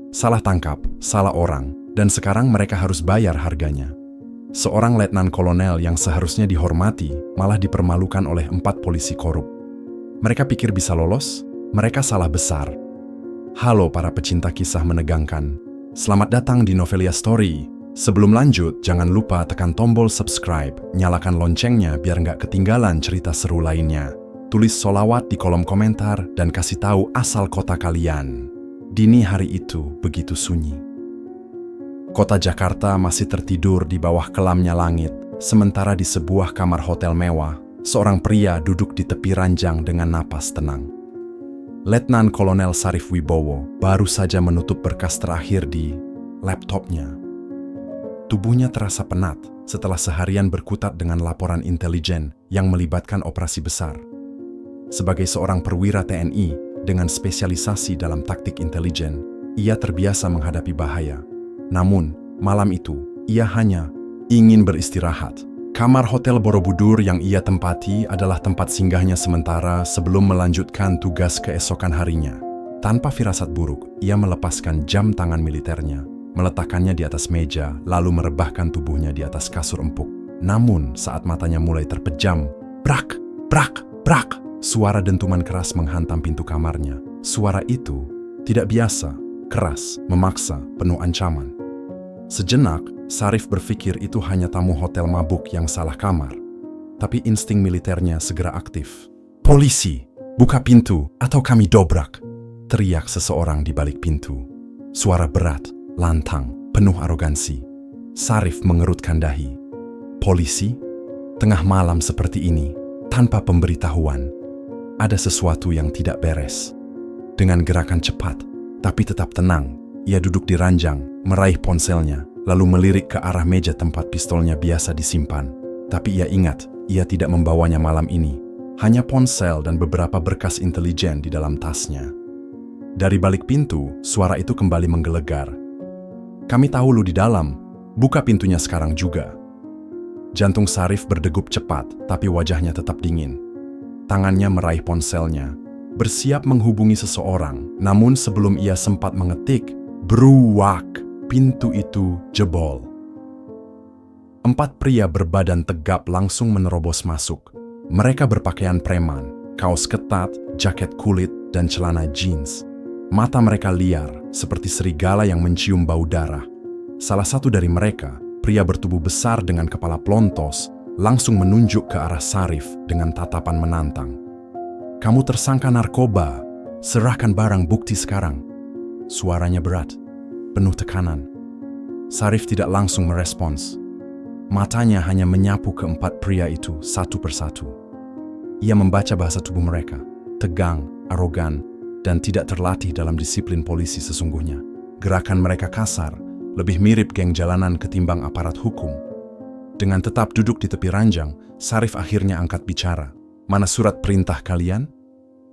Salah tangkap, salah orang, dan sekarang mereka harus bayar harganya. Seorang letnan kolonel yang seharusnya dihormati malah dipermalukan oleh 4 polisi korup. Mereka pikir bisa lolos, mereka salah besar. Halo para pecinta kisah menegangkan. Selamat datang di Novelia Story. Sebelum lanjut, jangan lupa tekan tombol subscribe, nyalakan loncengnya biar nggak ketinggalan cerita seru lainnya. Tulis solawat di kolom komentar dan kasih tahu asal kota kalian. Dini hari itu begitu sunyi. Kota Jakarta masih tertidur di bawah kelamnya langit, sementara di sebuah kamar hotel mewah, seorang pria duduk di tepi ranjang dengan napas tenang. Letnan Kolonel Sarif Wibowo baru saja menutup berkas terakhir di laptopnya. Tubuhnya terasa penat setelah seharian berkutat dengan laporan intelijen yang melibatkan operasi besar. Sebagai seorang perwira TNI dengan spesialisasi dalam taktik intelijen, ia terbiasa menghadapi bahaya. Namun, malam itu, ia hanya ingin beristirahat. Kamar Hotel Borobudur yang ia tempati adalah tempat singgahnya sementara sebelum melanjutkan tugas keesokan harinya. Tanpa firasat buruk, ia melepaskan jam tangan militernya, meletakkannya di atas meja, lalu merebahkan tubuhnya di atas kasur empuk. Namun, saat matanya mulai terpejam, brak, brak, brak, suara dentuman keras menghantam pintu kamarnya. Suara itu tidak biasa, keras, memaksa, penuh ancaman. Sejenak, Sarif berpikir itu hanya tamu hotel mabuk yang salah kamar. Tapi insting militernya segera aktif. "Polisi, buka pintu atau kami dobrak!" teriak seseorang di balik pintu. Suara berat, lantang, penuh arogansi. Sarif mengerutkan dahi. Polisi? Tengah malam seperti ini, tanpa pemberitahuan. Ada sesuatu yang tidak beres. Dengan gerakan cepat, tapi tetap tenang, ia duduk di ranjang, meraih ponselnya, lalu melirik ke arah meja tempat pistolnya biasa disimpan. Tapi ia ingat, ia tidak membawanya malam ini. Hanya ponsel dan beberapa berkas intelijen di dalam tasnya. Dari balik pintu, suara itu kembali menggelegar. "Kami tahu lu di dalam, buka pintunya sekarang juga." Jantung Sarif berdegup cepat, tapi wajahnya tetap dingin. Tangannya meraih ponselnya, bersiap menghubungi seseorang, namun sebelum ia sempat mengetik, beruak, pintu itu jebol. 4 pria berbadan tegap langsung menerobos masuk. Mereka berpakaian preman, kaos ketat, jaket kulit, dan celana jeans. Mata mereka liar, seperti serigala yang mencium bau darah. Salah satu dari mereka, pria bertubuh besar dengan kepala plontos, langsung menunjuk ke arah Sarif dengan tatapan menantang. "Kamu tersangka narkoba, serahkan barang bukti sekarang." Suaranya berat, penuh tekanan. Sarif tidak langsung merespons. Matanya hanya menyapu ke 4 pria itu satu persatu. Ia membaca bahasa tubuh mereka, tegang, arogan, dan tidak terlatih dalam disiplin polisi sesungguhnya. Gerakan mereka kasar, lebih mirip geng jalanan ketimbang aparat hukum. Dengan tetap duduk di tepi ranjang, Sarif akhirnya angkat bicara. "Mana surat perintah kalian?"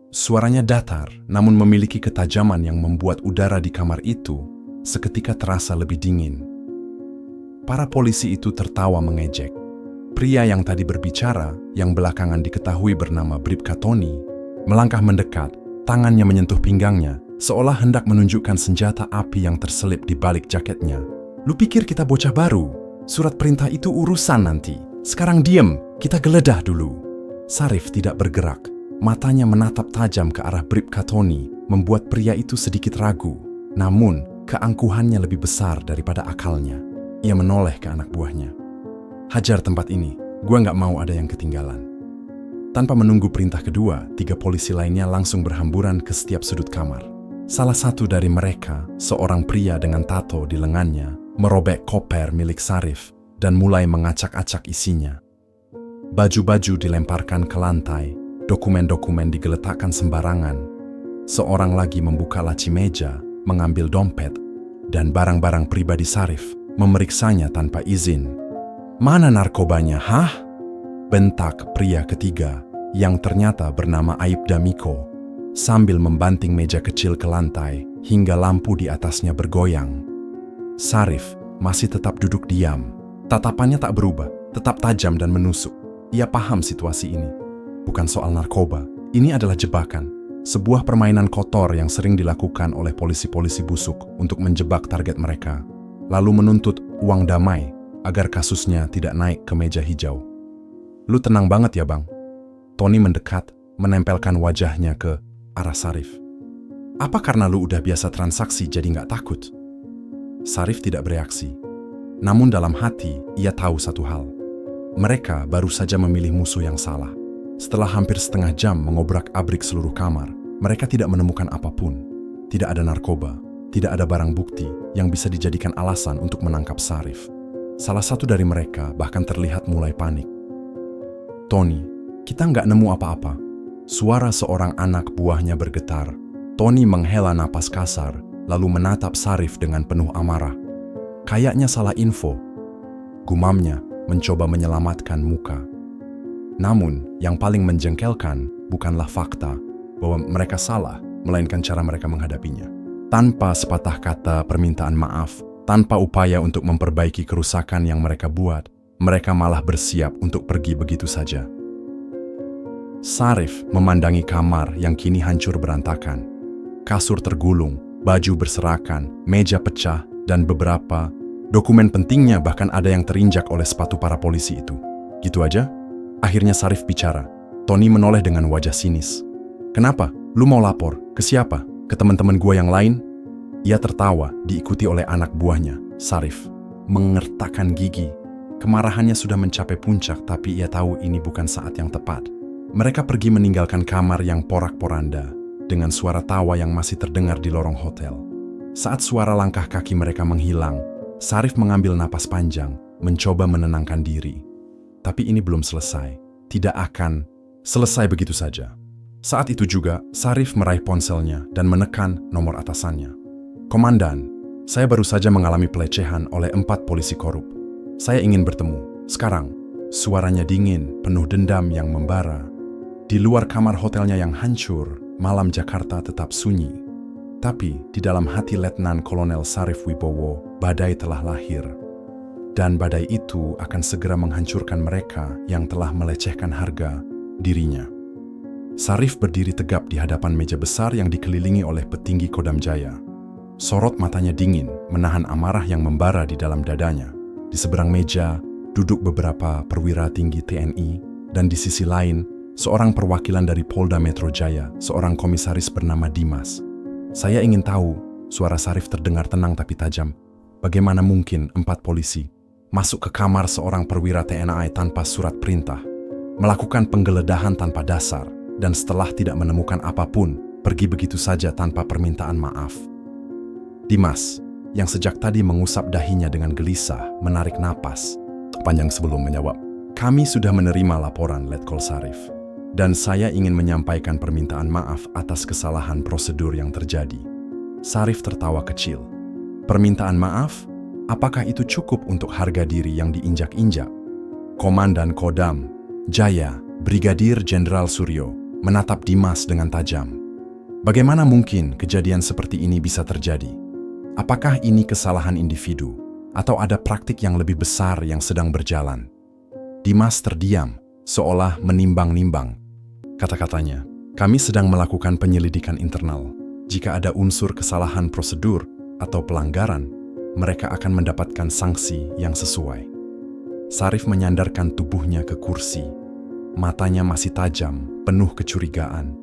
Suaranya datar, namun memiliki ketajaman yang membuat udara di kamar itu seketika terasa lebih dingin. Para polisi itu tertawa mengejek. Pria yang tadi berbicara, yang belakangan diketahui bernama Bribka Tony, melangkah mendekat, tangannya menyentuh pinggangnya, seolah hendak menunjukkan senjata api yang terselip di balik jaketnya. "Lu pikir kita bocah baru? Surat perintah itu urusan nanti. Sekarang diem, kita geledah dulu." Sarif tidak bergerak. Matanya menatap tajam ke arah Bribka Tony, membuat pria itu sedikit ragu. Namun, keangkuhannya lebih besar daripada akalnya. Ia menoleh ke anak buahnya. "Hajar tempat ini, gua nggak mau ada yang ketinggalan." Tanpa menunggu perintah kedua, 3 polisi lainnya langsung berhamburan ke setiap sudut kamar. Salah satu dari mereka, seorang pria dengan tato di lengannya, merobek koper milik Sarif dan mulai mengacak-acak isinya. Baju-baju dilemparkan ke lantai, dokumen-dokumen digeletakkan sembarangan. Seorang lagi membuka laci meja, mengambil dompet, dan barang-barang pribadi Sarif, memeriksanya tanpa izin. "Mana narkobanya, hah?" bentak pria ketiga, yang ternyata bernama Aibda Miko, sambil membanting meja kecil ke lantai hingga lampu di atasnya bergoyang. Sarif masih tetap duduk diam. Tatapannya tak berubah, tetap tajam dan menusuk. Ia paham situasi ini. Bukan soal narkoba, ini adalah jebakan. Sebuah permainan kotor yang sering dilakukan oleh polisi-polisi busuk untuk menjebak target mereka, lalu menuntut uang damai agar kasusnya tidak naik ke meja hijau. "Lu tenang banget ya, Bang." Tony mendekat, menempelkan wajahnya ke arah Sarif. "Apa karena lu udah biasa transaksi jadi nggak takut?" Sarif tidak bereaksi. Namun dalam hati, ia tahu satu hal. Mereka baru saja memilih musuh yang salah. Setelah hampir setengah jam mengobrak-abrik seluruh kamar, mereka tidak menemukan apapun. Tidak ada narkoba, tidak ada barang bukti yang bisa dijadikan alasan untuk menangkap Sarif. Salah satu dari mereka bahkan terlihat mulai panik. "Tony, kita nggak nemu apa-apa." Suara seorang anak buahnya bergetar. Tony menghela napas kasar, lalu menatap Sarif dengan penuh amarah. "Kayaknya salah info," gumamnya, mencoba menyelamatkan muka. Namun, yang paling menjengkelkan bukanlah fakta bahwa mereka salah, melainkan cara mereka menghadapinya. Tanpa sepatah kata permintaan maaf, tanpa upaya untuk memperbaiki kerusakan yang mereka buat, mereka malah bersiap untuk pergi begitu saja. Sarif memandangi kamar yang kini hancur berantakan. Kasur tergulung, baju berserakan, meja pecah, dan beberapa dokumen pentingnya bahkan ada yang terinjak oleh sepatu para polisi itu. Gitu aja? Akhirnya Sarif bicara. Tony menoleh dengan wajah sinis. "Kenapa? Lu mau lapor? Ke siapa? Ke teman-teman gua yang lain?" Ia tertawa, diikuti oleh anak buahnya, Sarif. Mengertakkan gigi. Kemarahannya sudah mencapai puncak, tapi ia tahu ini bukan saat yang tepat. Mereka pergi meninggalkan kamar yang porak-poranda, dengan suara tawa yang masih terdengar di lorong hotel. Saat suara langkah kaki mereka menghilang, Sarif mengambil napas panjang, mencoba menenangkan diri. Tapi ini belum selesai. Tidak akan selesai begitu saja. Saat itu juga, Sarif meraih ponselnya dan menekan nomor atasannya. "Komandan, saya baru saja mengalami pelecehan oleh 4 polisi korup. Saya ingin bertemu. Sekarang." Suaranya dingin, penuh dendam yang membara. Di luar kamar hotelnya yang hancur, malam Jakarta tetap sunyi. Tapi di dalam hati Letnan Kolonel Sarif Wibowo, badai telah lahir. Dan badai itu akan segera menghancurkan mereka yang telah melecehkan harga dirinya. Sarif berdiri tegap di hadapan meja besar yang dikelilingi oleh petinggi Kodam Jaya. Sorot matanya dingin, menahan amarah yang membara di dalam dadanya. Di seberang meja, duduk beberapa perwira tinggi TNI, dan di sisi lain, seorang perwakilan dari Polda Metro Jaya, seorang komisaris bernama Dimas. "Saya ingin tahu," suara Sarif terdengar tenang tapi tajam. "Bagaimana mungkin 4 polisi masuk ke kamar seorang perwira TNI tanpa surat perintah, melakukan penggeledahan tanpa dasar, dan setelah tidak menemukan apapun, pergi begitu saja tanpa permintaan maaf?" Dimas, yang sejak tadi mengusap dahinya dengan gelisah, menarik napas panjang sebelum menjawab. "Kami sudah menerima laporan, Letkol Sarif, dan saya ingin menyampaikan permintaan maaf atas kesalahan prosedur yang terjadi." Sarif tertawa kecil. "Permintaan maaf? Apakah itu cukup untuk harga diri yang diinjak-injak?" Komandan Kodam Jaya, Brigadir Jenderal Suryo, menatap Dimas dengan tajam. "Bagaimana mungkin kejadian seperti ini bisa terjadi? Apakah ini kesalahan individu, atau ada praktik yang lebih besar yang sedang berjalan?" Dimas terdiam, seolah menimbang-nimbang. Kata-katanya, "Kami sedang melakukan penyelidikan internal. Jika ada unsur kesalahan prosedur atau pelanggaran, mereka akan mendapatkan sanksi yang sesuai." Sarif menyandarkan tubuhnya ke kursi. Matanya masih tajam, penuh kecurigaan.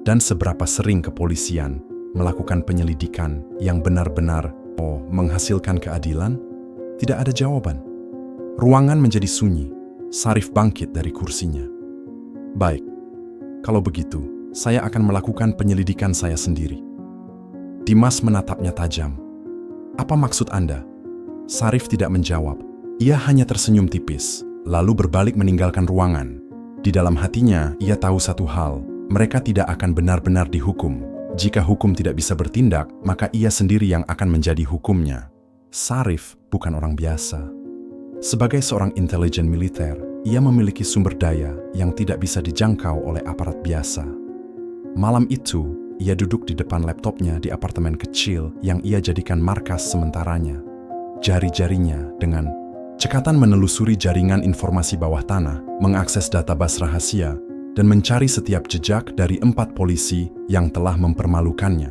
Dan seberapa sering kepolisian melakukan penyelidikan yang benar-benar menghasilkan keadilan? Tidak ada jawaban. Ruangan menjadi sunyi. Sarif bangkit dari kursinya. "Baik, kalau begitu, saya akan melakukan penyelidikan saya sendiri." Dimas menatapnya tajam. "Apa maksud Anda?" Sarif tidak menjawab. Ia hanya tersenyum tipis, lalu berbalik meninggalkan ruangan. Di dalam hatinya, ia tahu satu hal, mereka tidak akan benar-benar dihukum. Jika hukum tidak bisa bertindak, maka ia sendiri yang akan menjadi hukumnya. Sarif bukan orang biasa. Sebagai seorang intelijen militer, ia memiliki sumber daya yang tidak bisa dijangkau oleh aparat biasa. Malam itu, ia duduk di depan laptopnya di apartemen kecil yang ia jadikan markas sementaranya. Jari-jarinya dengan cekatan menelusuri jaringan informasi bawah tanah, mengakses database rahasia, dan mencari setiap jejak dari 4 polisi yang telah mempermalukannya.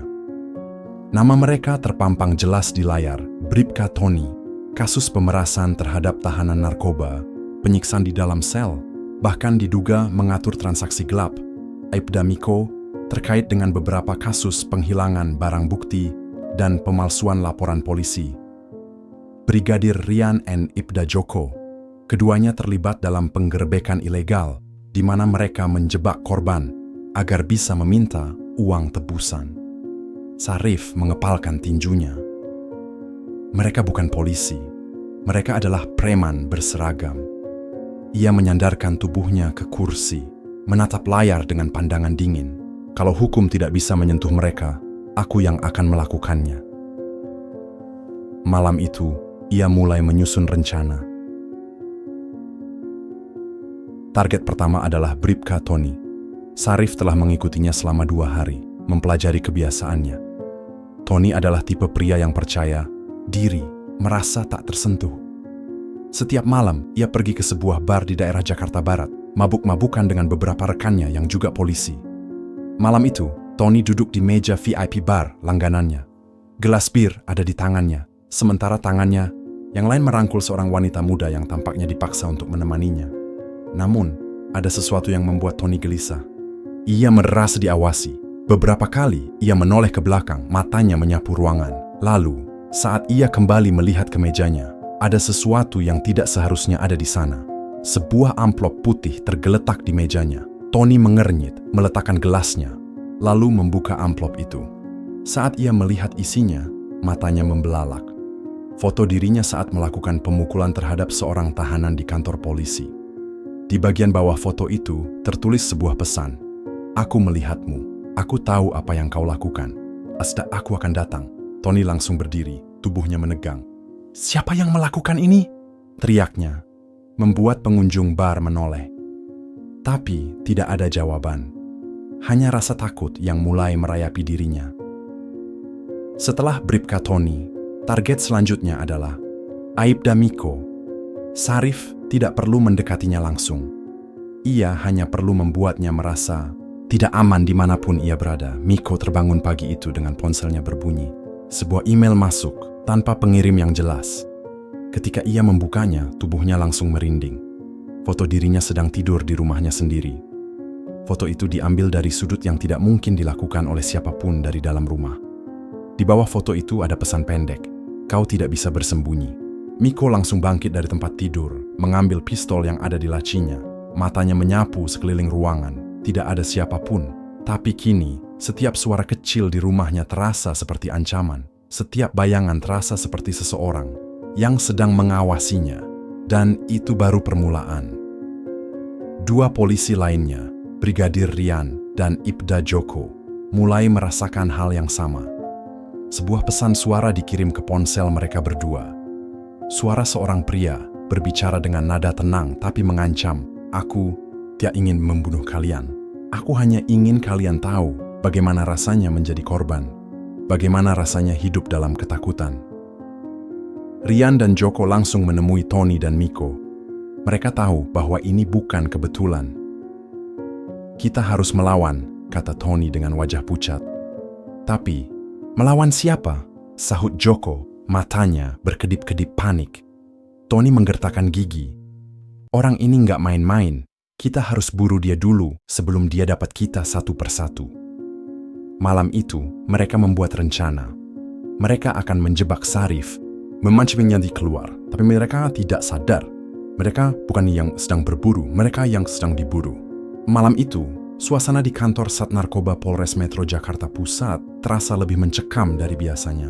Nama mereka terpampang jelas di layar: Bribka Tony, kasus pemerasan terhadap tahanan narkoba, penyiksaan di dalam sel, bahkan diduga mengatur transaksi gelap; Aibda Miko, terkait dengan beberapa kasus penghilangan barang bukti dan pemalsuan laporan polisi; Brigadir Rian and Ibda Joko, keduanya terlibat dalam penggerbekan ilegal, di mana mereka menjebak korban agar bisa meminta uang tebusan. Sarif mengepalkan tinjunya. Mereka bukan polisi. Mereka adalah preman berseragam. Ia menyandarkan tubuhnya ke kursi, menatap layar dengan pandangan dingin. Kalau hukum tidak bisa menyentuh mereka, aku yang akan melakukannya. Malam itu, ia mulai menyusun rencana. Target pertama adalah Bribka Tony. Sarif telah mengikutinya selama 2 hari, mempelajari kebiasaannya. Tony adalah tipe pria yang percaya diri, merasa tak tersentuh. Setiap malam, ia pergi ke sebuah bar di daerah Jakarta Barat, mabuk-mabukan dengan beberapa rekannya yang juga polisi. Malam itu, Tony duduk di meja VIP bar langganannya. Gelas bir ada di tangannya, sementara tangannya yang lain merangkul seorang wanita muda yang tampaknya dipaksa untuk menemaninya. Namun, ada sesuatu yang membuat Tony gelisah. Ia merasa diawasi. Beberapa kali, ia menoleh ke belakang, matanya menyapu ruangan. Lalu, saat ia kembali melihat ke mejanya, ada sesuatu yang tidak seharusnya ada di sana. Sebuah amplop putih tergeletak di mejanya. Tony mengernyit, meletakkan gelasnya, lalu membuka amplop itu. Saat ia melihat isinya, matanya membelalak. Foto dirinya saat melakukan pemukulan terhadap seorang tahanan di kantor polisi. Di bagian bawah foto itu tertulis sebuah pesan: "Aku melihatmu. Aku tahu apa yang kau lakukan. Asda aku akan datang." Tony langsung berdiri, tubuhnya menegang. "Siapa yang melakukan ini?" teriaknya, membuat pengunjung bar menoleh. Tapi tidak ada jawaban. Hanya rasa takut yang mulai merayapi dirinya. Setelah Bribka Tony, target selanjutnya adalah Aibda Miko. Sarif tidak perlu mendekatinya langsung. Ia hanya perlu membuatnya merasa tidak aman dimanapun ia berada. Miko terbangun pagi itu dengan ponselnya berbunyi. Sebuah email masuk tanpa pengirim yang jelas. Ketika ia membukanya, tubuhnya langsung merinding. Foto dirinya sedang tidur di rumahnya sendiri. Foto itu diambil dari sudut yang tidak mungkin dilakukan oleh siapapun dari dalam rumah. Di bawah foto itu ada pesan pendek: "Kau tidak bisa bersembunyi." Miko langsung bangkit dari tempat tidur, mengambil pistol yang ada di lacinya. Matanya menyapu sekeliling ruangan. Tidak ada siapapun, tapi kini setiap suara kecil di rumahnya terasa seperti ancaman. Setiap bayangan terasa seperti seseorang yang sedang mengawasinya. Dan itu baru permulaan. 2 polisi lainnya, Brigadir Rian dan Ibda Joko, mulai merasakan hal yang sama. Sebuah pesan suara dikirim ke ponsel mereka berdua. Suara seorang pria berbicara dengan nada tenang tapi mengancam, "Aku tidak ingin membunuh kalian. Aku hanya ingin kalian tahu bagaimana rasanya menjadi korban. Bagaimana rasanya hidup dalam ketakutan." Rian dan Joko langsung menemui Tony dan Miko. Mereka tahu bahwa ini bukan kebetulan. "Kita harus melawan," kata Tony dengan wajah pucat. "Tapi, melawan siapa?" sahut Joko, matanya berkedip-kedip panik. Tony menggertakkan gigi. "Orang ini nggak main-main. Kita harus buru dia dulu sebelum dia dapat kita satu persatu." Malam itu, mereka membuat rencana. Mereka akan menjebak Sarif, memancingnya di keluar, tapi mereka tidak sadar. Mereka bukan yang sedang berburu, mereka yang sedang diburu. Malam itu, suasana di kantor Sat Narkoba Polres Metro Jakarta Pusat terasa lebih mencekam dari biasanya.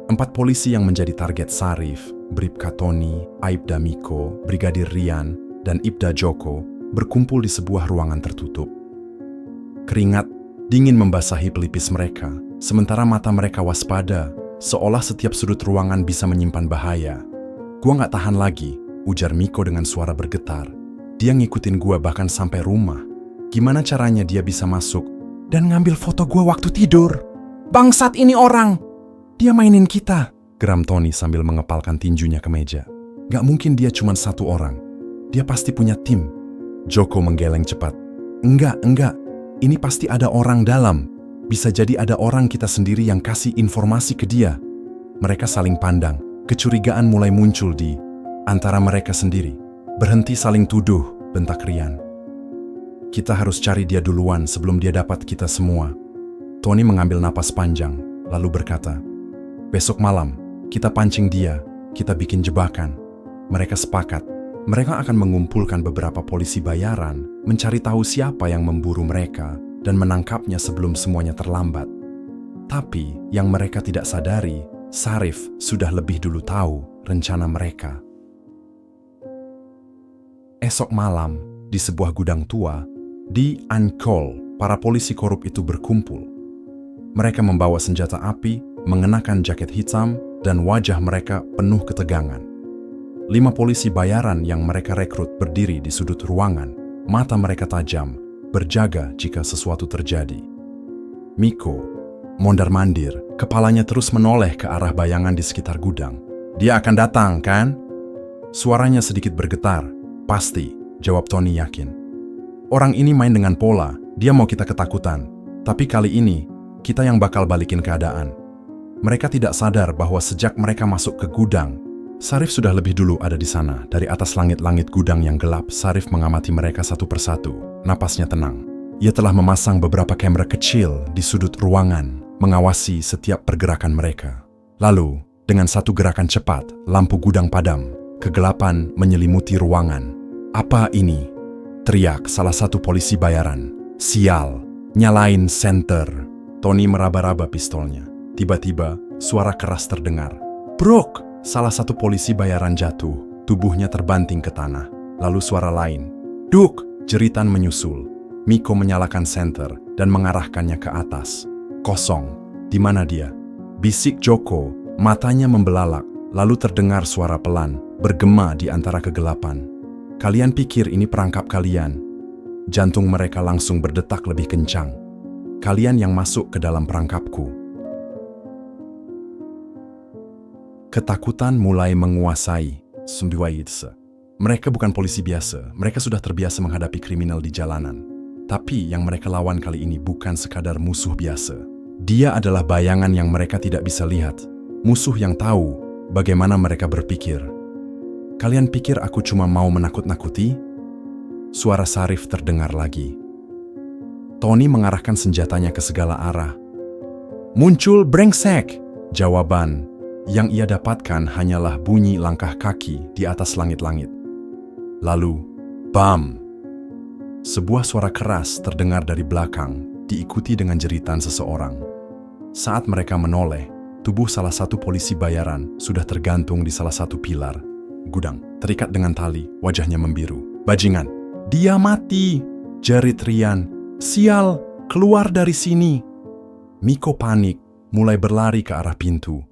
4 polisi yang menjadi target Sarif, Bribka Tony, Aibda Miko, Brigadir Rian, dan Ibda Joko berkumpul di sebuah ruangan tertutup. Keringat dingin membasahi pelipis mereka, sementara mata mereka waspada, seolah setiap sudut ruangan bisa menyimpan bahaya. "Gua nggak tahan lagi," ujar Miko dengan suara bergetar. "Dia ngikutin gua bahkan sampai rumah. Gimana caranya dia bisa masuk dan ngambil foto gua waktu tidur? Bangsat ini orang! Dia mainin kita!" geram Tony sambil mengepalkan tinjunya ke meja. "Gak mungkin dia cuma 1 orang. Dia pasti punya tim." Joko menggeleng cepat. Enggak. Ini pasti ada orang dalam. Bisa jadi ada orang kita sendiri yang kasih informasi ke dia. Mereka saling pandang. Kecurigaan mulai muncul di antara mereka sendiri. Berhenti saling tuduh, bentak Ryan. Kita harus cari dia duluan sebelum dia dapat kita semua. Tony mengambil napas panjang, lalu berkata, besok malam, kita pancing dia, kita bikin jebakan. Mereka sepakat. Mereka akan mengumpulkan beberapa polisi bayaran, mencari tahu siapa yang memburu mereka, dan menangkapnya sebelum semuanya terlambat. Tapi, yang mereka tidak sadari, Sarif sudah lebih dulu tahu rencana mereka. Esok malam, di sebuah gudang tua, di Ankol, para polisi korup itu berkumpul. Mereka membawa senjata api, mengenakan jaket hitam, dan wajah mereka penuh ketegangan. 5 polisi bayaran yang mereka rekrut berdiri di sudut ruangan, mata mereka tajam, berjaga jika sesuatu terjadi. Miko, mondar-mandir, kepalanya terus menoleh ke arah bayangan di sekitar gudang. Dia akan datang, kan? Suaranya sedikit bergetar. Pasti, jawab Tony yakin. Orang ini main dengan pola, dia mau kita ketakutan. Tapi kali ini, kita yang bakal balikin keadaan. Mereka tidak sadar bahwa sejak mereka masuk ke gudang, Sarif sudah lebih dulu ada di sana. Dari atas langit-langit gudang yang gelap, Sarif mengamati mereka satu persatu. Napasnya tenang. Ia telah memasang beberapa kamera kecil di sudut ruangan, mengawasi setiap pergerakan mereka. Lalu, dengan satu gerakan cepat, lampu gudang padam. Kegelapan menyelimuti ruangan. Apa ini? Teriak salah satu polisi bayaran. Sial, nyalain senter. Tony meraba-raba pistolnya. Tiba-tiba, suara keras terdengar. Brok! Salah satu polisi bayaran jatuh, tubuhnya terbanting ke tanah. Lalu suara lain. Duk! Jeritan menyusul. Miko menyalakan senter dan mengarahkannya ke atas. Kosong. Di mana dia? Bisik Joko, matanya membelalak. Lalu terdengar suara pelan, bergema di antara kegelapan. Kalian pikir ini perangkap kalian? Jantung mereka langsung berdetak lebih kencang. Kalian yang masuk ke dalam perangkapku. Ketakutan mulai menguasai Sunduwaitse. Mereka bukan polisi biasa, mereka sudah terbiasa menghadapi kriminal di jalanan. Tapi yang mereka lawan kali ini bukan sekadar musuh biasa. Dia adalah bayangan yang mereka tidak bisa lihat. Musuh yang tahu bagaimana mereka berpikir. Kalian pikir aku cuma mau menakut-nakuti? Suara Sarif terdengar lagi. Tony mengarahkan senjatanya ke segala arah. Muncul brengsek! Jawaban yang ia dapatkan hanyalah bunyi langkah kaki di atas langit-langit. Lalu, bam! Sebuah suara keras terdengar dari belakang, diikuti dengan jeritan seseorang. Saat mereka menoleh, tubuh salah satu polisi bayaran sudah tergantung di salah satu pilar gudang, terikat dengan tali, wajahnya membiru. Bajingan! Dia mati! Jerit Ryan. Sial! Keluar dari sini! Miko panik, mulai berlari ke arah pintu.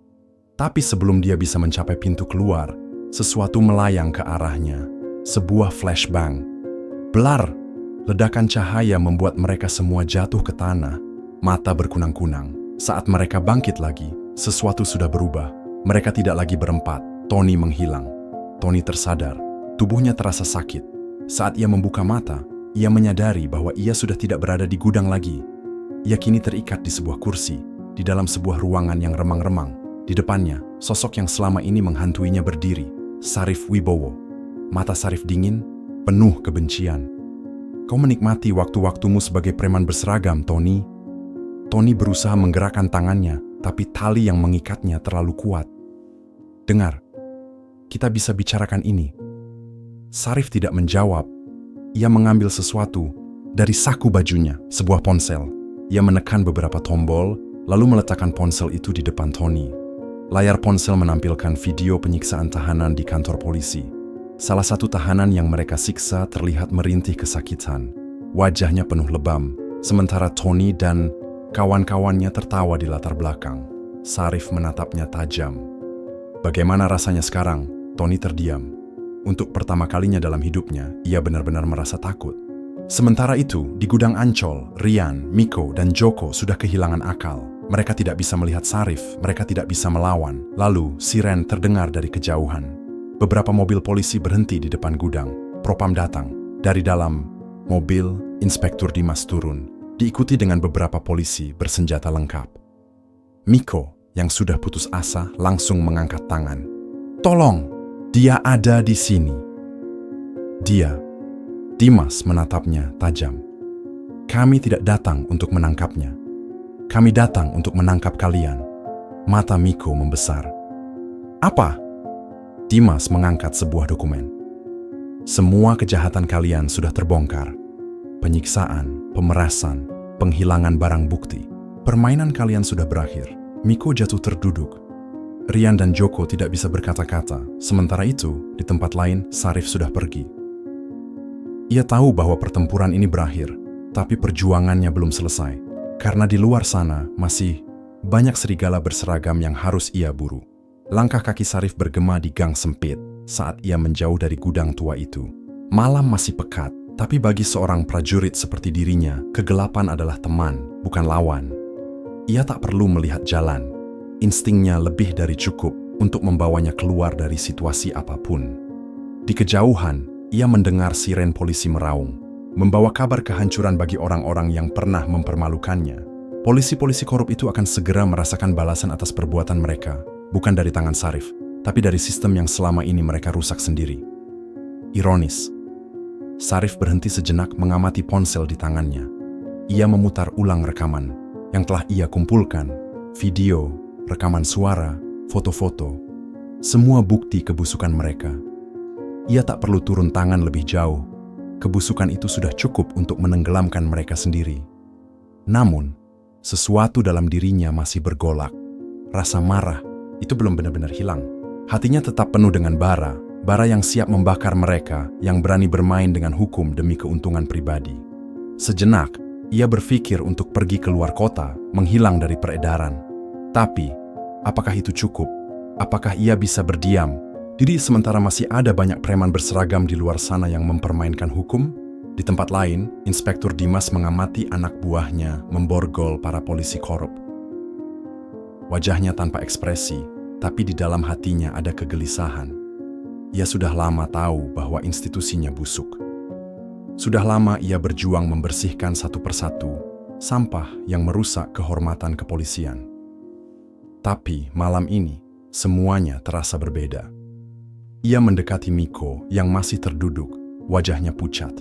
Tapi sebelum dia bisa mencapai pintu keluar, sesuatu melayang ke arahnya. Sebuah flashbang. Blar! Ledakan cahaya membuat mereka semua jatuh ke tanah. Mata berkunang-kunang. Saat mereka bangkit lagi, sesuatu sudah berubah. Mereka tidak lagi berempat. Tony menghilang. Tony tersadar. Tubuhnya terasa sakit. Saat ia membuka mata, ia menyadari bahwa ia sudah tidak berada di gudang lagi. Ia kini terikat di sebuah kursi, di dalam sebuah ruangan yang remang-remang. Di depannya, sosok yang selama ini menghantuinya berdiri, Sarif Wibowo. Mata Sarif dingin, penuh kebencian. Kau menikmati waktu-waktumu sebagai preman berseragam, Tony. Tony berusaha menggerakkan tangannya, tapi tali yang mengikatnya terlalu kuat. Dengar, kita bisa bicarakan ini. Sarif tidak menjawab. Ia mengambil sesuatu dari saku bajunya, sebuah ponsel. Ia menekan beberapa tombol, lalu meletakkan ponsel itu di depan Tony. Layar ponsel menampilkan video penyiksaan tahanan di kantor polisi. Salah satu tahanan yang mereka siksa terlihat merintih kesakitan. Wajahnya penuh lebam, sementara Tony dan kawan-kawannya tertawa di latar belakang. Sarif menatapnya tajam. Bagaimana rasanya sekarang? Tony terdiam. Untuk pertama kalinya dalam hidupnya, ia benar-benar merasa takut. Sementara itu, di gudang Ancol, Ryan, Miko, dan Joko sudah kehilangan akal. Mereka tidak bisa melihat Sarif, mereka tidak bisa melawan. Lalu, siren terdengar dari kejauhan. Beberapa mobil polisi berhenti di depan gudang. Propam datang. Dari dalam, Mobil Inspektur Dimas turun, diikuti dengan beberapa polisi bersenjata lengkap. Miko, yang sudah putus asa, langsung mengangkat tangan. "Tolong, dia ada di sini." Dimas menatapnya tajam. "Kami tidak datang untuk menangkapnya. Kami datang untuk menangkap kalian." Mata Miko membesar. "Apa?" Dimas mengangkat sebuah dokumen. "Semua kejahatan kalian sudah terbongkar. Penyiksaan, pemerasan, penghilangan barang bukti. Permainan kalian sudah berakhir." Miko jatuh terduduk. Rian dan Joko tidak bisa berkata-kata. Sementara itu, di tempat lain, Sarif sudah pergi. Ia tahu bahwa pertempuran ini berakhir, tapi perjuangannya belum selesai. Karena di luar sana masih banyak serigala berseragam yang harus ia buru. Langkah kaki Sarif bergema di gang sempit saat ia menjauh dari gudang tua itu. Malam masih pekat, tapi bagi seorang prajurit seperti dirinya, kegelapan adalah teman, bukan lawan. Ia tak perlu melihat jalan. Instingnya lebih dari cukup untuk membawanya keluar dari situasi apapun. Di kejauhan, ia mendengar siren polisi meraung, membawa kabar kehancuran bagi orang-orang yang pernah mempermalukannya. Polisi-polisi korup itu akan segera merasakan balasan atas perbuatan mereka, bukan dari tangan Sarif, tapi dari sistem yang selama ini mereka rusak sendiri. Ironis, Sarif berhenti sejenak mengamati ponsel di tangannya. Ia memutar ulang rekaman yang telah ia kumpulkan, video, rekaman suara, foto-foto, semua bukti kebusukan mereka. Ia tak perlu turun tangan lebih jauh. Kebusukan itu sudah cukup untuk menenggelamkan mereka sendiri. Namun, sesuatu dalam dirinya masih bergolak. Rasa marah itu belum benar-benar hilang. Hatinya tetap penuh dengan bara yang siap membakar mereka yang berani bermain dengan hukum demi keuntungan pribadi. Sejenak, ia berpikir untuk pergi keluar kota, menghilang dari peredaran. Tapi, apakah itu cukup? Apakah ia bisa berdiam diri sementara masih ada banyak preman berseragam di luar sana yang mempermainkan hukum? Di tempat lain, Inspektur Dimas mengamati anak buahnya memborgol para polisi korup. Wajahnya tanpa ekspresi, tapi di dalam hatinya ada kegelisahan. Ia sudah lama tahu bahwa institusinya busuk. Sudah lama ia berjuang membersihkan satu persatu sampah yang merusak kehormatan kepolisian. Tapi malam ini, semuanya terasa berbeda. Ia mendekati Miko yang masih terduduk, wajahnya pucat.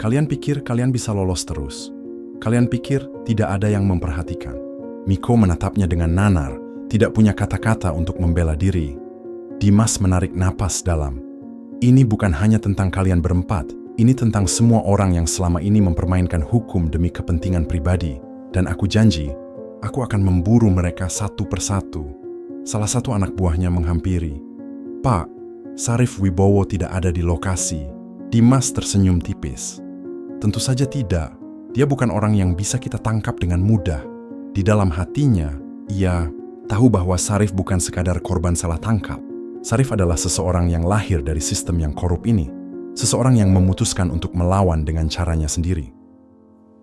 "Kalian pikir kalian bisa lolos terus? Kalian pikir tidak ada yang memperhatikan?" Miko menatapnya dengan nanar, tidak punya kata-kata untuk membela diri. Dimas menarik napas dalam. "Ini bukan hanya tentang kalian berempat, ini tentang semua orang yang selama ini mempermainkan hukum demi kepentingan pribadi. Dan aku janji, aku akan memburu mereka satu persatu." Salah satu anak buahnya menghampiri. "Pak, Sarif Wibowo tidak ada di lokasi." Dimas tersenyum tipis. "Tentu saja tidak. Dia bukan orang yang bisa kita tangkap dengan mudah." Di dalam hatinya, ia tahu bahwa Sarif bukan sekadar korban salah tangkap. Sarif adalah seseorang yang lahir dari sistem yang korup ini. Seseorang yang memutuskan untuk melawan dengan caranya sendiri.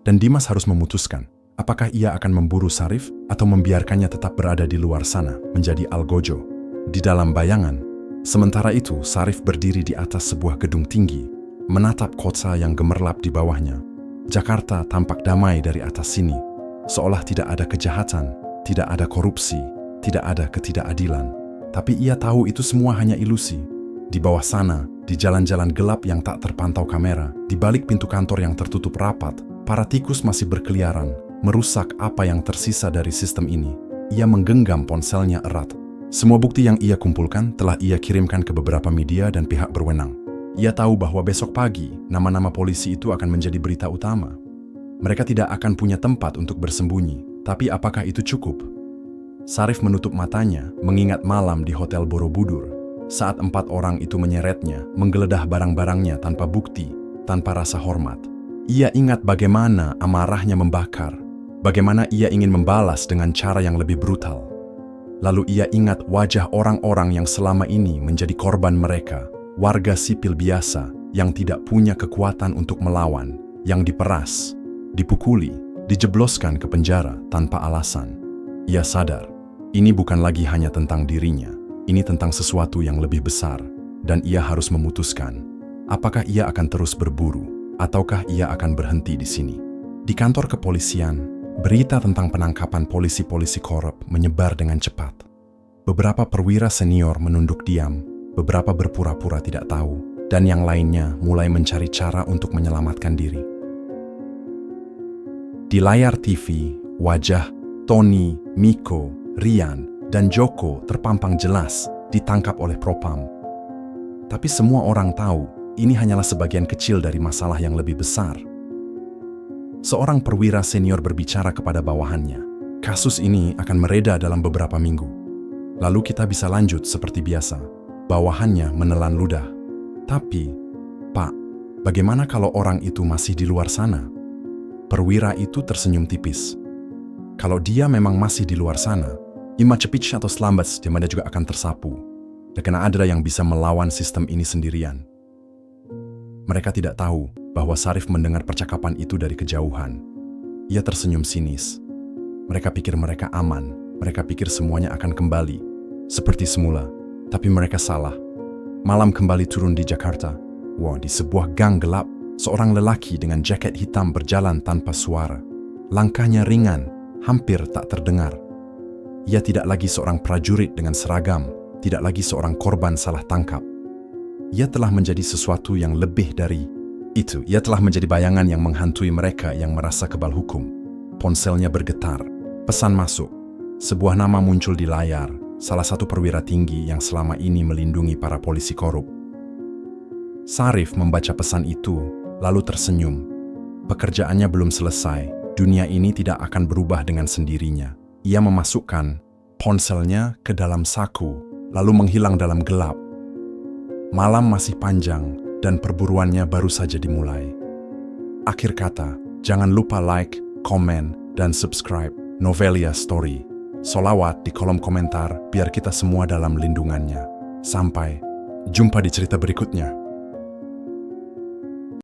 Dan Dimas harus memutuskan, apakah ia akan memburu Sarif atau membiarkannya tetap berada di luar sana, menjadi algojo. Di dalam bayangan, sementara itu Sarif berdiri di atas sebuah gedung tinggi, menatap kota yang gemerlap di bawahnya. Jakarta tampak damai dari atas sini, seolah tidak ada kejahatan, tidak ada korupsi, tidak ada ketidakadilan. Tapi ia tahu itu semua hanya ilusi. Di bawah sana, di jalan-jalan gelap yang tak terpantau kamera, di balik pintu kantor yang tertutup rapat, para tikus masih berkeliaran, merusak apa yang tersisa dari sistem ini. Ia menggenggam ponselnya erat. Semua bukti yang ia kumpulkan telah ia kirimkan ke beberapa media dan pihak berwenang. Ia tahu bahwa besok pagi, nama-nama polisi itu akan menjadi berita utama. Mereka tidak akan punya tempat untuk bersembunyi, tapi apakah itu cukup? Sarif menutup matanya, mengingat malam di Hotel Borobudur, saat 4 orang itu menyeretnya, menggeledah barang-barangnya tanpa bukti, tanpa rasa hormat. Ia ingat bagaimana amarahnya membakar, bagaimana ia ingin membalas dengan cara yang lebih brutal. Lalu ia ingat wajah orang-orang yang selama ini menjadi korban mereka, warga sipil biasa yang tidak punya kekuatan untuk melawan, yang diperas, dipukuli, dijebloskan ke penjara tanpa alasan. Ia sadar, ini bukan lagi hanya tentang dirinya, ini tentang sesuatu yang lebih besar, dan ia harus memutuskan, apakah ia akan terus berburu, Ataukah ia akan berhenti di sini? Di kantor kepolisian, berita tentang penangkapan polisi-polisi korup menyebar dengan cepat. Beberapa perwira senior menunduk diam, beberapa berpura-pura tidak tahu, dan yang lainnya mulai mencari cara untuk menyelamatkan diri. Di layar TV, wajah Tony, Miko, Rian, dan Joko terpampang jelas ditangkap oleh Propam. Tapi semua orang tahu ini hanyalah sebagian kecil dari masalah yang lebih besar. Seorang perwira senior berbicara kepada bawahannya. Kasus ini akan mereda dalam beberapa minggu. Lalu kita bisa lanjut seperti biasa. Bawahannya menelan ludah. Tapi, Pak, bagaimana kalau orang itu masih di luar sana? Perwira itu tersenyum tipis. Kalau dia memang masih di luar sana, ima cepat atau selambat dia juga akan tersapu. Dan karena ada yang bisa melawan sistem ini sendirian. Mereka tidak tahu bahwa Sarif mendengar percakapan itu dari kejauhan. Ia tersenyum sinis. Mereka pikir mereka aman, mereka pikir semuanya akan kembali seperti semula, tapi mereka salah. Malam kembali turun di Jakarta. Di sebuah gang gelap, seorang lelaki dengan jaket hitam berjalan tanpa suara. Langkahnya ringan, hampir tak terdengar. Ia tidak lagi seorang prajurit dengan seragam, tidak lagi seorang korban salah tangkap. Ia telah menjadi sesuatu yang lebih dari itu. Ia telah menjadi bayangan yang menghantui mereka yang merasa kebal hukum. Ponselnya bergetar. Pesan masuk. Sebuah nama muncul di layar. Salah satu perwira tinggi yang selama ini melindungi para polisi korup. Sarif membaca pesan itu, lalu tersenyum. Pekerjaannya belum selesai. Dunia ini tidak akan berubah dengan sendirinya. Ia memasukkan ponselnya ke dalam saku, lalu menghilang dalam gelap. Malam masih panjang, dan perburuannya baru saja dimulai. Akhir kata, jangan lupa like, komen, dan subscribe Novelia Story. Solawat di kolom komentar biar kita semua dalam lindungannya. Sampai jumpa di cerita berikutnya.